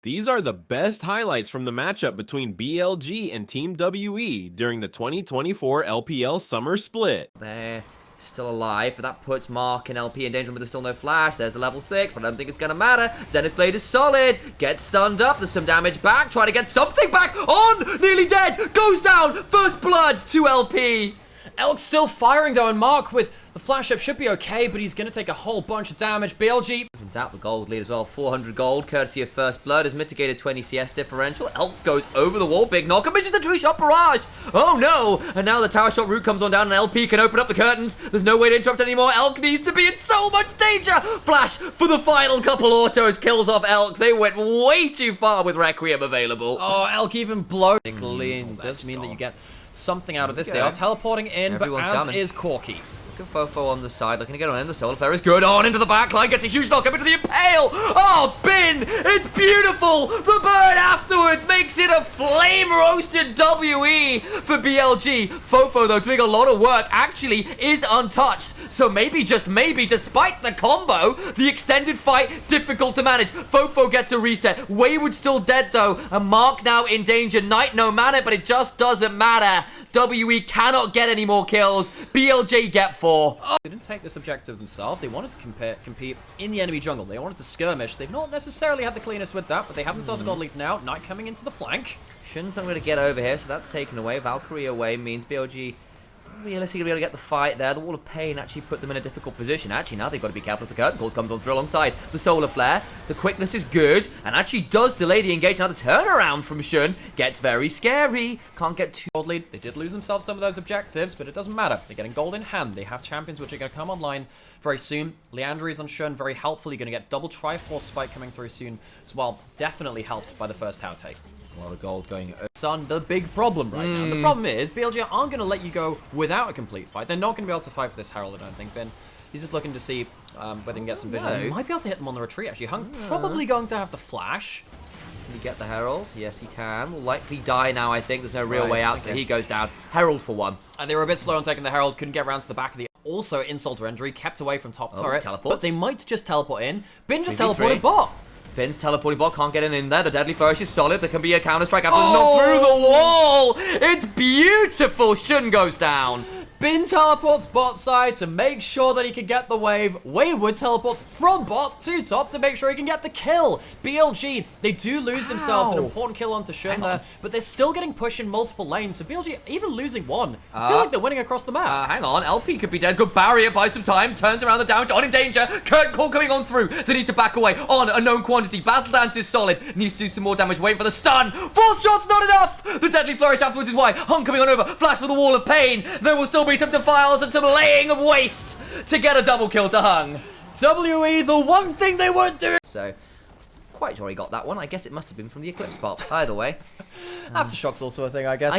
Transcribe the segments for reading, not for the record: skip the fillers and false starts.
These are the best highlights from the matchup between BLG and Team WE during the 2024 LPL Summer Split. They're still alive, but that puts Mark and LP in danger, but there's still no flash. There's a level 6, but I don't think it's going to matter. Zenith Blade is solid. Gets stunned up. There's some damage back. Trying to get something back. On! Nearly dead. Goes down. First blood to LP. Elk's still firing though, and Mark with the flash up should be okay, but he's going to take a whole bunch of damage. BLG opens out the gold lead as well. 400 gold, courtesy of First Blood, has mitigated 20 CS differential. Elk goes over the wall, big knock, and misses the true shot barrage. Oh no! And now the tower shot route comes on down, and LP can open up the curtains. There's no way to interrupt anymore. Elk needs to be in so much danger. Flash for the final couple autos, kills off Elk. They went way too far with Requiem available. Oh, Elk even blows. Does mean that you get something out of this. They are teleporting in, Everyone's but as coming. is Corky. Fofo on the side, looking to get on in. The Solar Flare is good. On into the back line, gets a huge knock up into the Impale. Oh, Bin! It's beautiful! The burn afterwards makes it a flame-roasted WE for BLG. Fofo, though, doing a lot of work, actually is untouched. So maybe, just maybe, despite the combo, the extended fight, difficult to manage. Fofo gets a reset. Wayward still dead, though. And Mark now in danger. Knight no mana, but it just doesn't matter. WE cannot get any more kills. BLG get 4. Oh, they didn't take this objective themselves. They wanted to compete in the enemy jungle. They wanted to skirmish. They've not necessarily had the cleanest with that, but they have themselves a gold lead now. Knight coming into the flank. Xi'an's not going to get over here, so that's taken away. Valkyrie away means BLG realistically be able to get the fight there. The Wall of Pain actually put them in a difficult position. Actually, now they've got to be careful as the curtain calls comes on through alongside the Solar Flare. The quickness is good, and actually does delay the engage. Now the turnaround from Xi'an gets very scary. Can't get too gold lead. They did lose themselves some of those objectives, but it doesn't matter. They're getting gold in hand. They have champions which are going to come online very soon. Leandri's on Xi'an, very helpful. You're going to get double Triforce spike coming through soon as well. Definitely helped by the first tower take. A lot of gold going over. Son, the big problem right now. The problem is, BLG aren't going to let you go without a complete fight. They're not going to be able to fight for this Herald, I don't think. Ben, he's just looking to see whether he can get some vision. He might be able to hit them on the retreat, actually. Hung probably going to have the flash. Can he get the Herald? Yes, he can. Will likely die now, I think. There's no real way out, so he goes down. Herald for 1. And they were a bit slow on taking the Herald. Couldn't get around to the back of the... Also, insult rendering, kept away from top turret. Teleports. But they might just teleport in. Bin just teleported bot. Bin's teleporting bot, can't get in there. The Deadly Flourish is solid. There can be a counter-strike after not through the wall. It's beautiful. Xi'an goes down. Bin teleports bot side to make sure that he can get the wave. Wayward teleports from bot to top to make sure he can get the kill. BLG, they do lose themselves an important kill onto Xi'an there, but they're still getting pushed in multiple lanes. So BLG, even losing one, I feel like they're winning across the map. Hang on, LP could be dead. Good barrier, buys some time, turns around the damage. On in danger. Curtain call coming on through. They need to back away. On a known quantity. Battle Dance is solid. Needs to do some more damage. Wait for the stun. Fourth shot's not enough. The Deadly Flourish afterwards is why. Hung coming on over. Flash for the Wall of Pain. There will still be some defiles and some laying of wastes to get a double kill to Hung. WE, the one thing they weren't doing. So, quite sure he got that one. I guess it must have been from the Eclipse pop. Either way. Aftershock's also a thing, I guess.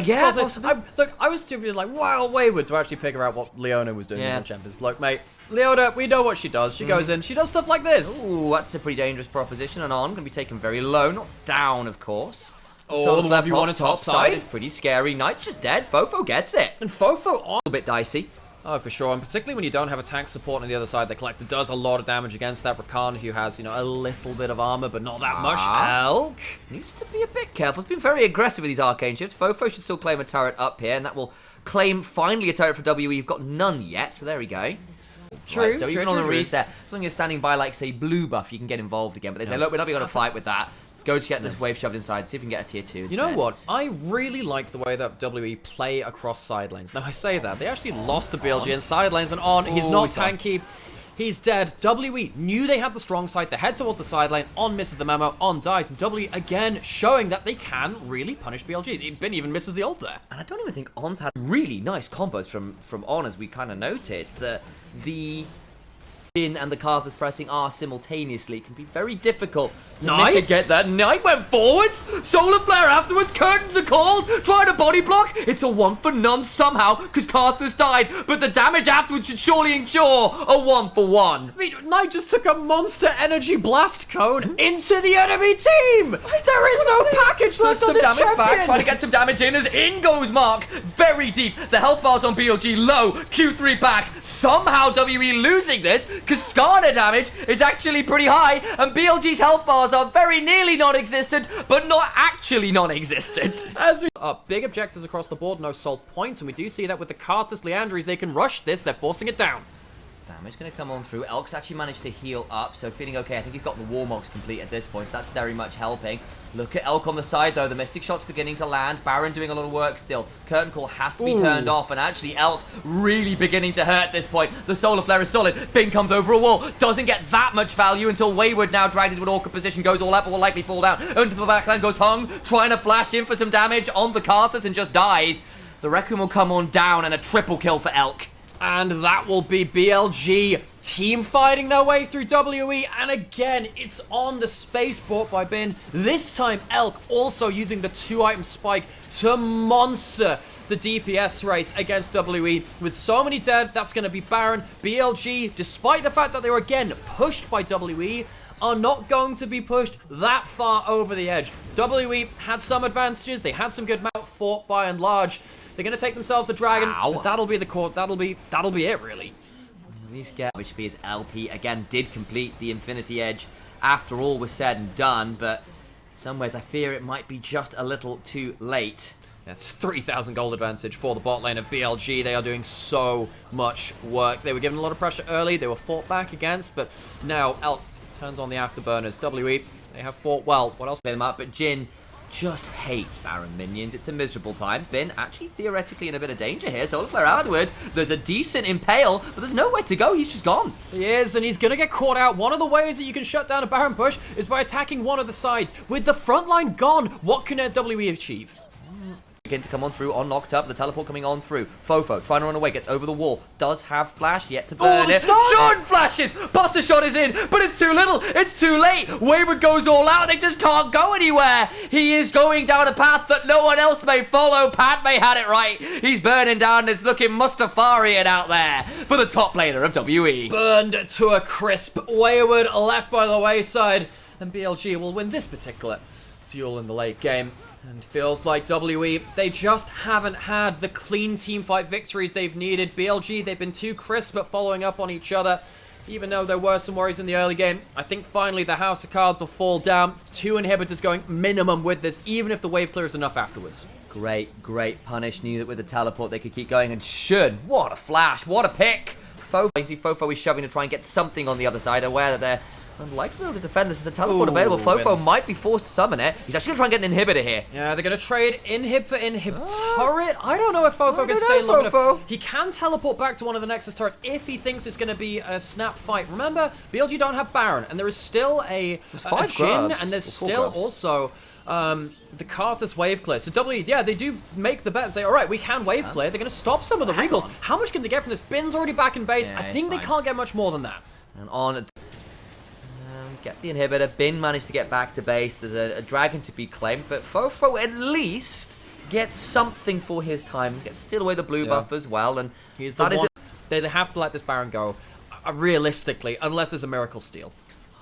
Look, I was stupid like, wow, Wayward, to actually figure out what Leona was doing in the champions. Look, mate, Leona, we know what she does. She goes in, she does stuff like this. Ooh, that's a pretty dangerous proposition. And On going to be taken very low, not down, of course. Oh, the 1v1 on top side is pretty scary. Knight's just dead. Fofo gets it. And Fofo on. A little bit dicey. Oh, for sure, and particularly when you don't have a tank support on the other side, the Collector does a lot of damage against that Rakan, who has, you know, a little bit of armor, but not that much. Elk needs to be a bit careful. It's been very aggressive with these arcane shifts. Fofo should still claim a turret up here, and that will claim finally a turret for WE. You've got none yet, so there we go. True. Right, so even on a reset, as long as you're standing by, like, say, blue buff, you can get involved again. But they say, look, we're not going to fight with that. Let's go to get this wave shoved inside, see if we can get a tier 2 instead. You know what? I really like the way that WE play across side lanes. Now, I say that. They actually lost to BLG in side lanes, and On, he's not tanky. He's dead. WE knew they had the strong side. They head towards the side lane. On misses the memo. On dies. And WE, again, showing that they can really punish BLG. Bin even misses the ult there. And I don't even think On's had really nice combos from On, as we kind of noted. The Bin and the Carthus pressing R simultaneously. It can be very difficult to mitigate that. Knight went forwards. Solar Flare afterwards. Curtains are called. Trying to body block. It's a 1 for none somehow because Carthus died. But the damage afterwards should surely ensure a 1 for 1. I mean, Knight just took a monster energy blast cone into the enemy team. There is no package left on this champion. Back, trying to get some damage in as in goes Mark. Very deep. The health bars on BLG low. Q3 back. Somehow WE losing this. because Skarner damage is actually pretty high, and BLG's health bars are very nearly non-existent, but not actually non-existent. As we big objectives across the board, no sold points, and we do see that with the Karthus Leandries, they can rush this, they're forcing it down. Damage going to come on through. Elk's actually managed to heal up, so feeling okay. I think he's got the Warmogs complete at this point, so that's very much helping. Look at Elk on the side, though. The Mystic Shot's beginning to land. Baron doing a lot of work still. Curtain Call has to be turned off, and actually Elk really beginning to hurt at this point. The Solar Flare is solid. Bin comes over a wall. Doesn't get that much value until Wayward, now dragged into an awkward position, goes all out, but will likely fall down. Into the backline goes Hung, trying to flash in for some damage on the Karthus and just dies. The Requiem will come on down, and a triple kill for Elk. And that will be BLG team fighting their way through WE, and again, it's on the space bought by Bin. This time, Elk also using the 2-item spike to monster the DPS race against WE. With so many dead, that's going to be Baron. BLG, despite the fact that they were again pushed by WE, are not going to be pushed that far over the edge. WE had some advantages, they had some good map fought by and large. They're going to take themselves the dragon, but that'll be the core, that'll be it, really. These get, which is LP, again, did complete the Infinity Edge after all was said and done, but in some ways I fear it might be just a little too late. That's 3,000 gold advantage for the bot lane of BLG. They are doing so much work. They were given a lot of pressure early, they were fought back against, but now Elk turns on the afterburners. WE, they have fought well. What else? Them up, but Jin just hates Baron minions. It's a miserable time. Bin actually theoretically in a bit of danger here. Solar Flare outward. There's a decent impale, but there's nowhere to go. He's just gone. He is, and he's going to get caught out. One of the ways that you can shut down a Baron push is by attacking one of the sides. With the front line gone, what can WE achieve? Begin to come on through, on locked up, the teleport coming on through. Fofo trying to run away, gets over the wall, does have flash yet to burn it. Sean flashes! Buster Shot is in, but it's too little, it's too late. Wayward goes all out, they just can't go anywhere. He is going down a path that no one else may follow. Padme had it right. He's burning down, it's looking Mustafarian out there for the top laner of WE. Burned to a crisp. Wayward left by the wayside, and BLG will win this particular duel in the late game. And feels like WE, they just haven't had the clean teamfight victories they've needed. BLG, they've been too crisp at following up on each other. Even though there were some worries in the early game, I think finally the House of Cards will fall down. 2 inhibitors going minimum with this, even if the wave clear is enough afterwards. Great punish. Knew that with the teleport they could keep going, and should. What a flash, what a pick. Fofo, you see Fofo is shoving to try and get something on the other side, aware that they're unlikely to be able to defend this. Is a teleport available. Fofo might be forced to summon it. He's actually going to try and get an inhibitor here. Yeah, they're going to trade inhib for inhib turret. I don't know if Fofo can stay long enough. He can teleport back to one of the Nexus turrets if he thinks it's going to be a snap fight. Remember, BLG don't have Baron, and there is still a Jhin, and there's still also the Karthus wave clear. So WE, yeah, they do make the bet and say, all right, we can wave clear. They're going to stop some of the Regals. How much can they get from this? Bin's already back in base. I think they can't get much more than that. And on... get the inhibitor. Bin managed to get back to base. There's a dragon to be claimed, but Fofo at least gets something for his time. Gets to steal away the blue buff as well, and that is it. They have to let this Baron go, realistically, unless there's a miracle steal.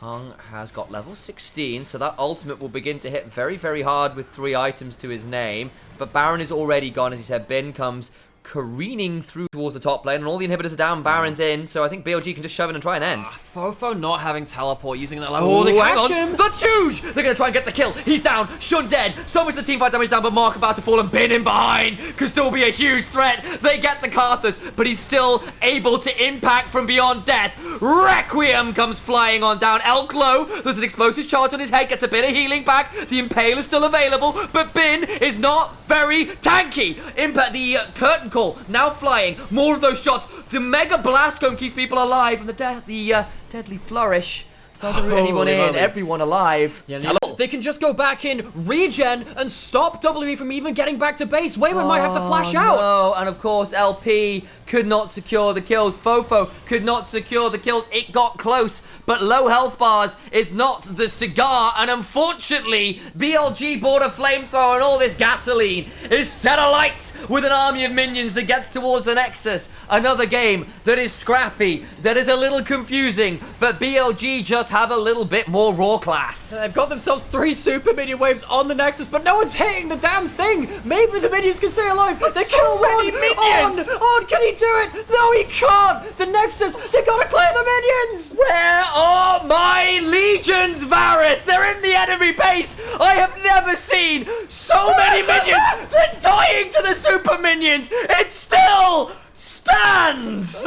Hung has got level 16, so that ultimate will begin to hit very hard with 3 items to his name, but Baron is already gone, as you said. Bin comes careening through towards the top lane, and all the inhibitors are down, Baron's in, so I think BLG can just shove in and try and end. Fofo not having teleport, using that level. Oh, they catch him! That's huge! They're going to try and get the kill. He's down, Shun dead, so much the teamfight damage down, but Mark about to fall, and Bin in behind could still be a huge threat. They get the Karthus, but he's still able to impact from beyond death. Requiem comes flying on down. Elk low, there's an explosive charge on his head, gets a bit of healing back. The Impale is still available, but Bin is not very tanky. Impact, the curtain call now flying, more of those shots. The Mega Blast Cone keeps people alive, and the Deadly Flourish doesn't root anyone in, everyone alive. Yeah, they can just go back in, regen, and stop WE from even getting back to base. Wayward might have to flash out. No, and of course LP could not secure the kills. Fofo could not secure the kills. It got close, but low health bars is not the cigar, and unfortunately, BLG bought a flamethrower, and all this gasoline is set alight with an army of minions that gets towards the Nexus. Another game that is scrappy, that is a little confusing, but BLG just just have a little bit more raw class. They've got themselves 3 super minion waves on the Nexus, but no one's hitting the damn thing. Maybe the minions can stay alive. They kill many minions. On, can he do it? No, he can't. The Nexus, they gotta clear the minions. Where are my legions, Varus? They're in the enemy base. I have never seen so many minions. They're dying to the super minions. It still stands.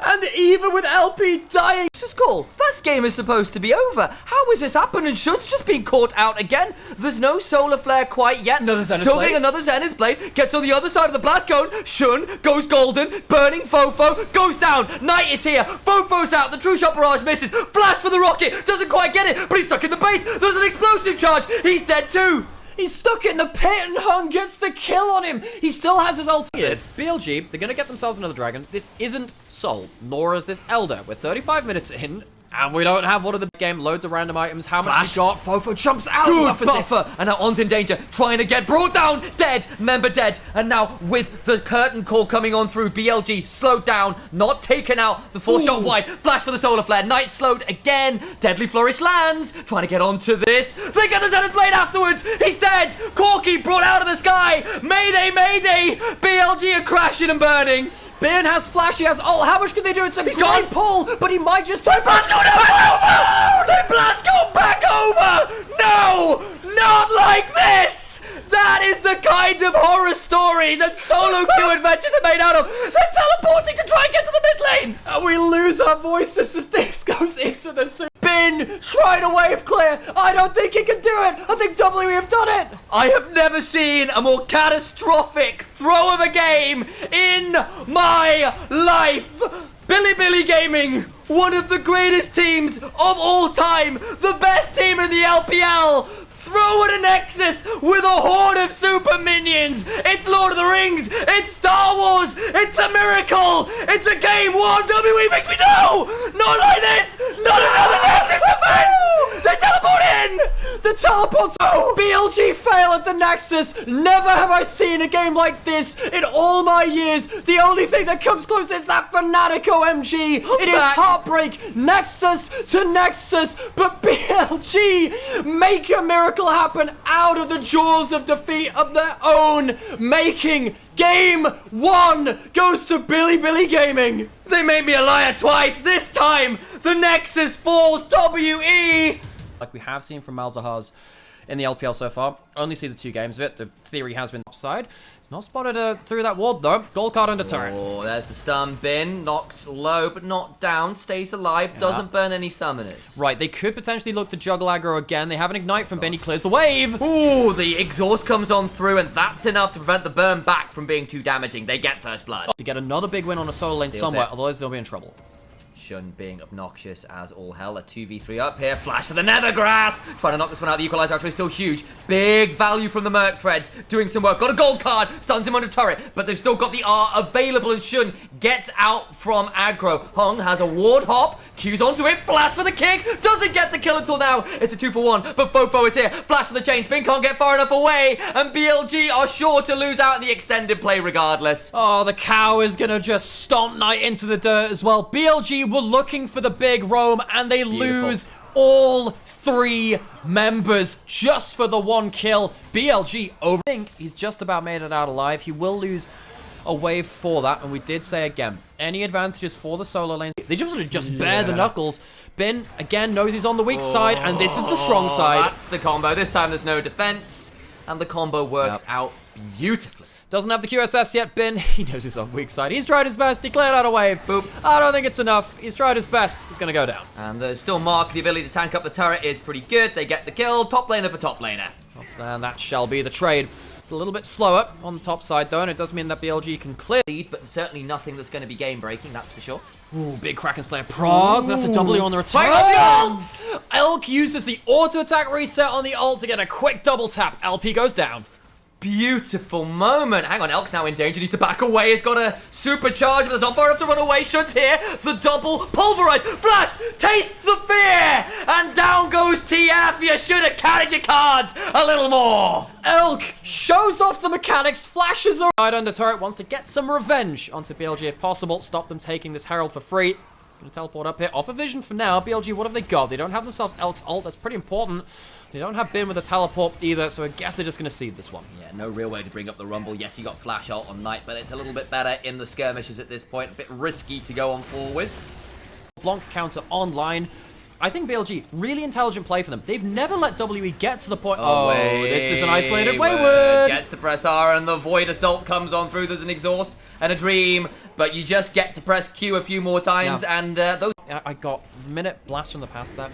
And even with LP dying, This is cool. This game is supposed to be over. How has this happened? And Shun's just been caught out again. There's no solar flare quite yet. Another Zenith Still blade. getting another Zenith blade. Gets on the other side of the blast cone. Shun goes golden. Burning Fofo. Goes down. Knight is here. Fofo's out. The True Shot Barrage misses. Flash for the rocket. Doesn't quite get it. But he's stuck in the base. There's an explosive charge. He's dead too. he's stuck in the pit and Hung gets the kill on him. He still has his ult. Yes. BLG, they're going to get themselves another dragon. This isn't Soul, nor is this Elder. We're 35 minutes in, and we don't have one of the game. Loads of random items. How much Flash. we got? Fofo jumps out. Good buffers buffer. it. And now On's in danger. Trying to get brought down. Dead. Member dead. And now with the curtain call coming on through, BLG slowed down. Not taken out. The 4-shot wide. Flash for the solar flare. Knight slowed again. Deadly Flourish lands. Trying to get onto this. They get the Zenith Blade afterwards. He's dead. Corky brought out of the sky. Mayday, mayday. BLG are crashing and burning. Ben has flash, he has ult. How much can they do? It's a He's great gone. pull, but he might just... They blast go back over! They blast go back over! No! Not like this! That is the kind of horror story that solo queue adventures are made out of. They're teleporting to try and get to the mid lane. And we lose our voices as this goes into the super. Bin trying to wave clear. I don't think he can do it. I think we have done it. I have never seen a more catastrophic throw of a game in my life. Bilibili Gaming, one of the greatest teams of all time, the best team in the LPL, throw at a Nexus with a horde of super minions. It's Lord of the Rings, it's Star Wars, it's a miracle, it's a game one WE victory. No, not like this, not another Nexus defense. They teleport in. The teleports. Oh, BLG fail at the Nexus. Never have I seen a game like this in all my years. The only thing that comes close is that Fnatic OMG. It is back. heartbreak. Nexus to Nexus. But BLG make a miracle happen out of the jaws of defeat of their own making. Game one goes to Bilibili Gaming. They made me a liar twice. This time, the Nexus falls WE. Like we have seen from Malzahar's in the LPL so far. Only see the 2 games of it. The theory has been upside. He's not spotted through that ward though. Gold card under turret. Oh, there's the stun. Bin knocks low, but not down. Stays alive. Doesn't burn any summoners. Right, they could potentially look to juggle aggro again. They have an ignite from Ben. He clears the wave. Ooh, the exhaust comes on through, and that's enough to prevent the burn back from being too damaging. They get first blood. To get another big win on a solo lane Steals somewhere, it. otherwise they'll be in trouble. Shun being obnoxious as all hell. A 2v3 up here. Flash for the Nether Grasp. Trying to knock this one out. The Equalizer actually is still huge. Big value from the Merc Treads. Doing some work. Got a gold card. Stuns him under turret. But they've still got the R available. And Shun gets out from aggro. Hung has a ward hop. Q's onto it. Flash for the kick. Doesn't get the kill until now. It's a 2-for-1. But Fofo is here. Flash for the chains. Bin can't get far enough away. And BLG are sure to lose out in the extended play regardless. Oh, the cow is going to just stomp Knight into the dirt as well. BLG were looking for the big roam, and they lose all 3 members just for the 1 kill. BLG over. I think he's just about made it out alive. He will lose a wave for that, and we did say again, any advantages for the solo lane, they just bear the knuckles. Bin, again, knows he's on the weak side, and this is the strong side. That's the combo. This time there's no defense, and the combo works out beautifully. Doesn't have the QSS yet, Bin. He knows he's on weak side. He's tried his best. He cleared out a wave. Boop. I don't think it's enough. He's tried his best. He's going to go down. And there's still Mark. The ability to tank up the turret is pretty good. They get the kill. Top laner for top laner. And that shall be the trade. It's a little bit slower on the top side, though, and it does mean that BLG can clear. But certainly nothing that's going to be game-breaking, that's for sure. Ooh, big Kraken Slayer prog. That's a W on the return. Right on the ult! Elk uses the auto-attack reset on the ult to get a quick double tap. LP goes down. Beautiful moment. Hang on, Elk's now in danger. Needs to back away. He's got a supercharge, but there's not far enough to run away. Shun's here. The double pulverize. Flash tastes the fear. And down goes TF. You should have counted your cards a little more. Elk shows off the mechanics, flashes around under turret, wants to get some revenge onto BLG if possible. Stop them taking this Herald for free. Gonna teleport up here. Off a vision for now. BLG, what have they got? They don't have themselves Elk's ult. That's pretty important. They don't have Bin with a teleport either, so I guess they're just gonna seed this one. Yeah, no real way to bring up the Rumble. Yes, you got Flash ult on Knight, but it's a little bit better in the skirmishes at this point. A bit risky to go on forwards. Blanc counter online. I think BLG, really intelligent play for them. They've never let WE get to the point. Oh, this is an isolated Wayward. Gets to press R and the Void Assault comes on through. There's an Exhaust and a Dream, but you just get to press Q a few more times, and those... I got minute blast from the past that.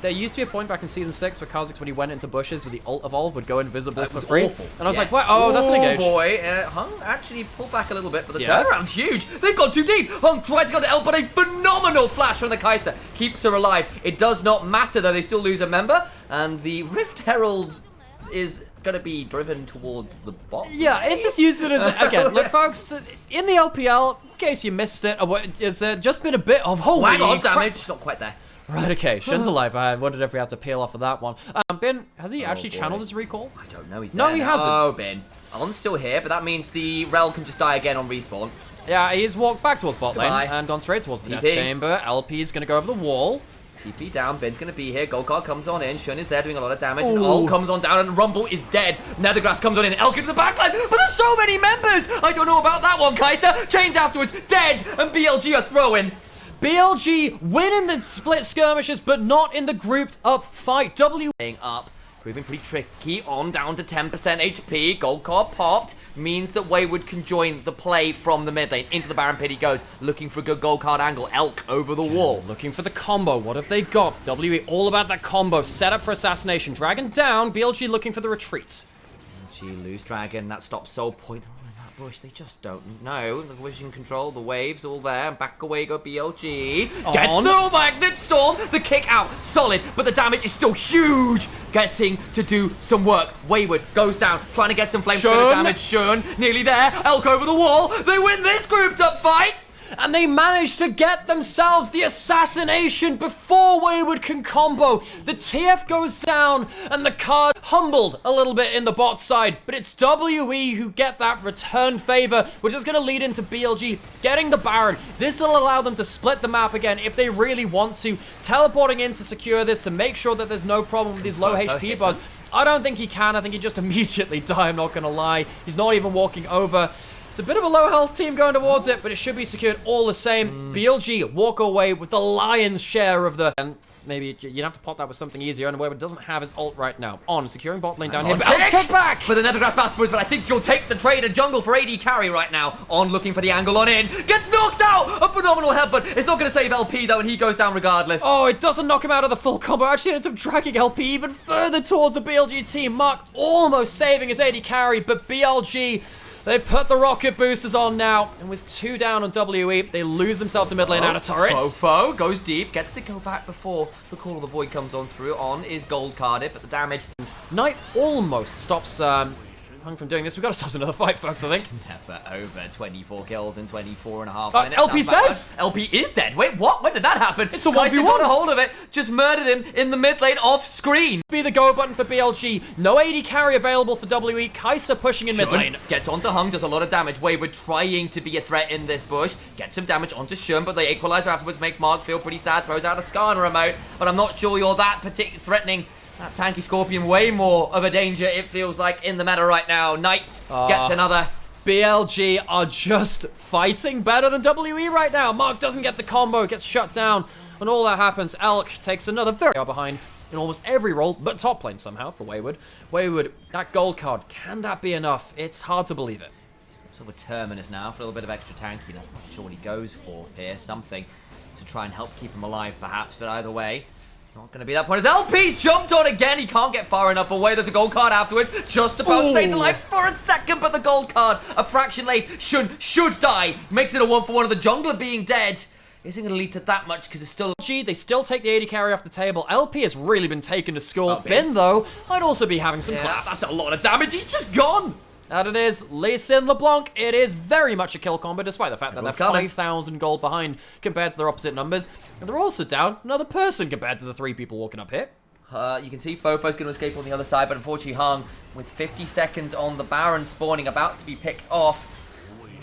There used to be a point back in Season 6 where Kha'Zix, when he went into bushes with the ult evolve, would go invisible for free. Awful. And I was like, what? Oh, that's an engage. Oh boy, Hung actually pulled back a little bit, but the turnaround's huge. They've gone too deep. Hung tries to go to L, but a phenomenal flash from the Kai'Sa keeps her alive. It does not matter though, they still lose a member, and the Rift Herald is going to be driven towards the bot. Yeah, it's just used it as, again, look folks, in the LPL, in case you missed it, it's just been a bit of holy damage, not quite there. Right, okay, Xi'an's alive. I wondered if we had to peel off of that one. Bin, has he actually channeled his recall? I don't know, he's No, there he now. hasn't. Oh, Bin. Alon's still here, but that means the Rel can just die again on respawn. Yeah, he's walked back towards bot lane Goodbye. and gone straight towards the death TP. chamber. LP's going to go over the wall. TP down, Bin's going to be here, Gold Card comes on in, Xi'an is there doing a lot of damage, and Ult comes on down, and Rumble is dead. Nethergrass comes on in, Elk into the backline, but there's so many members! I don't know about that one, Kai'Sa. Change afterwards, dead, and BLG are throwing. BLG winning the split skirmishes, but not in the grouped up fight. Up, proving pretty tricky, on down to 10% HP, Gold Card popped, means that Wayward can join the play from the mid lane. Into the Baron pit he goes, looking for a good Gold Card angle, Elk over the wall. Looking for the combo, what have they got? WE all about that combo, set up for assassination, Dragon down, BLG looking for the retreat. BLG lose Dragon, that stops Soul Point. Bush, they just don't know. The vision control, the waves all there, and back away go BLG. Gets the Magnet Storm, the kick out, solid, but the damage is still huge. Getting to do some work. Wayward goes down, trying to get some flame spitter damage. Xi'an, nearly there. Elk over the wall. They win this grouped up fight. And they managed to get themselves the assassination before Wayward can combo. The TF goes down, and the card humbled a little bit in the bot side, but it's WE who get that return favor, which is going to lead into BLG getting the Baron. This will allow them to split the map again if they really want to, teleporting in to secure this, to make sure that there's no problem with these low HP bars. I don't think he can. I think he just immediately die, I'm not going to lie. He's not even walking over. It's a bit of a low health team going towards it, but it should be secured all the same. BLG walk away with the lion's share of the... And maybe you'd have to pop that with something easier, and Wayward doesn't have his ult right now. On, securing bot lane down here, but Elk's come back! For the Nethergrass Passports, but I think you'll take the trade and jungle for AD carry right now. On looking for the angle on in. Gets knocked out! A phenomenal headbutt. It's not going to save LP though, and he goes down regardless. Oh, it doesn't knock him out of the full combo. Actually, ends up dragging LP even further towards the BLG team. Mark almost saving his AD carry, but BLG... They've put the rocket boosters on now, and with 2 down on WE, they lose themselves the mid lane out of turrets. Fofo goes deep, gets to go back before the Call of the Void comes on through. On is gold carded, but the damage... Knight almost stops Hung from doing this. We've got ourselves another fight, folks, I think. Never over 24 kills in 24 and a half minutes. LP's dead? LP is dead. Wait, what? When did that happen? It's a 1v1. Got a hold of it, just murdered him in the mid lane off screen. Be the go button for BLG. No AD carry available for WE. Kai'Sa pushing in mid lane. Gets onto Hung, does a lot of damage. Wayward trying to be a threat in this bush. Gets some damage onto Xi'an, but the equalizer afterwards makes Mark feel pretty sad. Throws out a Skarner remote, but I'm not sure you're that particularly threatening. That tanky Scorpion way more of a danger, it feels like, in the meta right now. Knight gets another. BLG are just fighting better than WE right now. Mark doesn't get the combo, gets shut down. When all that happens, Elk takes another very far behind in almost every role, but top lane somehow for Wayward. Wayward, that gold card, can that be enough? It's hard to believe it. Sort of a Terminus now for a little bit of extra tankiness. Not sure what he goes for here. Something to try and help keep him alive, perhaps, but either way, not going to be that point as LP's jumped on again. He can't get far enough away. There's a gold card afterwards. Just about stays alive for a second, but the gold card, a fraction late, should die. Makes it a 1-for-1 of the jungler being dead. Isn't going to lead to that much because it's still... They still take the AD carry off the table. LP has really been taken to school. Bin, though, might also be having some class. That's a lot of damage. He's just gone. That it is. Lee Sin LeBlanc, it is very much a kill combo, despite the fact that they're 5,000 gold behind compared to their opposite numbers. And they're also down another person compared to the 3 people walking up here. You can see Fofo's going to escape on the other side, but unfortunately Hung, with 50 seconds on the Baron spawning, about to be picked off.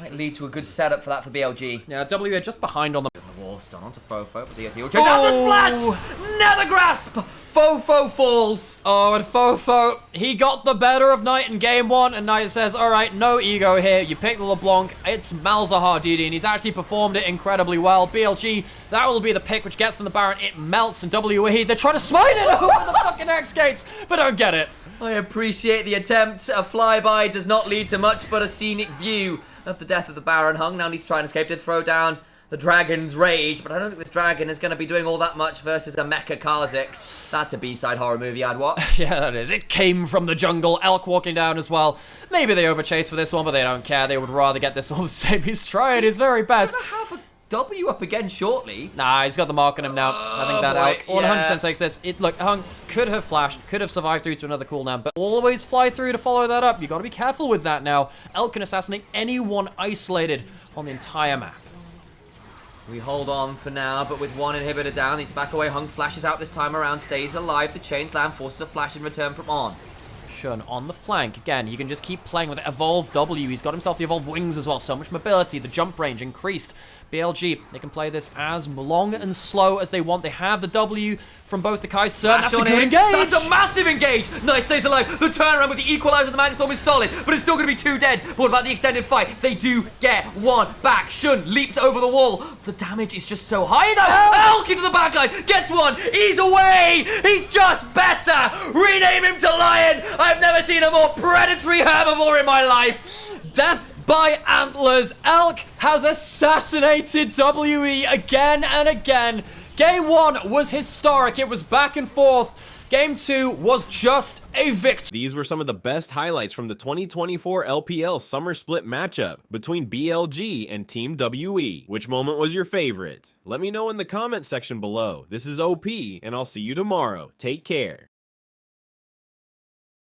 Might lead to a good setup for that for BLG. Yeah, WE are just behind on the forced on onto Fofo, but the heal change after flash! Nether grasp! Fofo falls. Oh, and Fofo, he got the better of Knight in game 1, and Knight says, all right, no ego here. You pick the LeBlanc. It's Malzahar duty, and he's actually performed it incredibly well. BLG, that will be the pick which gets them the Baron. It melts, and WE, they're trying to smite it over the fucking X gates, but don't get it. I appreciate the attempt. A flyby does not lead to much but a scenic view of the death of the Baron. Hung now needs to try and escape, did throw down the Dragon's Rage, but I don't think this Dragon is going to be doing all that much versus a Mecha Kha'Zix. That's a B-side horror movie I'd watch. Yeah, that is. It came from the jungle. Elk walking down as well. Maybe they overchase for this one, but they don't care. They would rather get this all the same. He's trying his very best. He's going to have a W up again shortly. Nah, he's got the mark on him now. I think that Elk 100% takes this. Look, Hung could have flashed, could have survived through to another cooldown, but always fly through to follow that up. You got to be careful with that now. Elk can assassinate anyone isolated on the entire map. We hold on for now, but with one inhibitor down, needs to back away. Hung flashes out this time around, stays alive. The chain slam forces a flash in return from On. Xi'an on the flank. Again, you can just keep playing with it. Evolved W. He's got himself the evolved wings as well. So much mobility. The jump range increased. BLG, they can play this as long and slow as they want. They have the W from both the Kai's. That's a good engage. That's a massive engage. Nice, stays alive. The turnaround with the equalizer of the Magnetstorm is solid, but it's still going to be 2 dead. But what about the extended fight? They do get 1 back. Xi'an leaps over the wall. The damage is just so high though. Elk into the backline. Gets 1. He's away. He's just better. Rename him to Lion. I've never seen a more predatory herbivore in my life. Death by Antlers. Elk has assassinated WE again and again. Game 1 was historic. It was back and forth. Game 2 was just a victory. These were some of the best highlights from the 2024 LPL Summer Split matchup between BLG and Team WE. Which moment was your favorite? Let me know in the comment section below. This is OP, and I'll see you tomorrow. Take care.